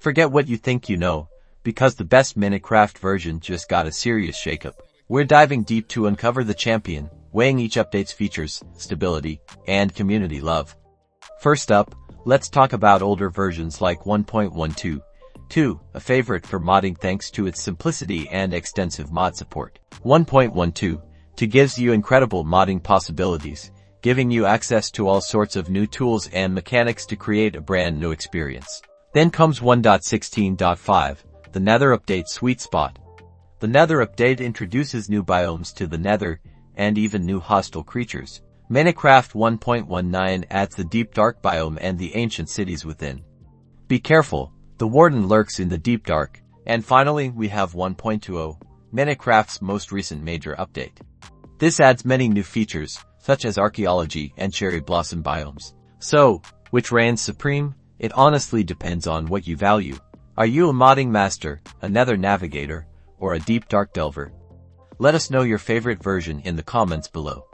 Forget what you think you know, because the best Minecraft version just got a serious shakeup. We're diving deep to uncover the champion, weighing each update's features, stability, and community love. First up, let's talk about older versions like 1.12, a favorite for modding thanks to its simplicity and extensive mod support. 1.12 gives you incredible modding possibilities, giving you access to all sorts of new tools and mechanics to create a brand new experience. Then comes 1.16.5, the Nether update sweet spot. The Nether update introduces new biomes to the Nether, and even new hostile creatures. Minecraft 1.19 adds the deep dark biome and the ancient cities within. Be careful, the warden lurks in the deep dark. And finally, we have 1.20, Minecraft's most recent major update. This adds many new features, such as archaeology and cherry blossom biomes. So, which reigns supreme? It honestly depends on what you value. Are you a modding master, a nether navigator, or a deep dark delver? Let us know your favorite version in the comments below.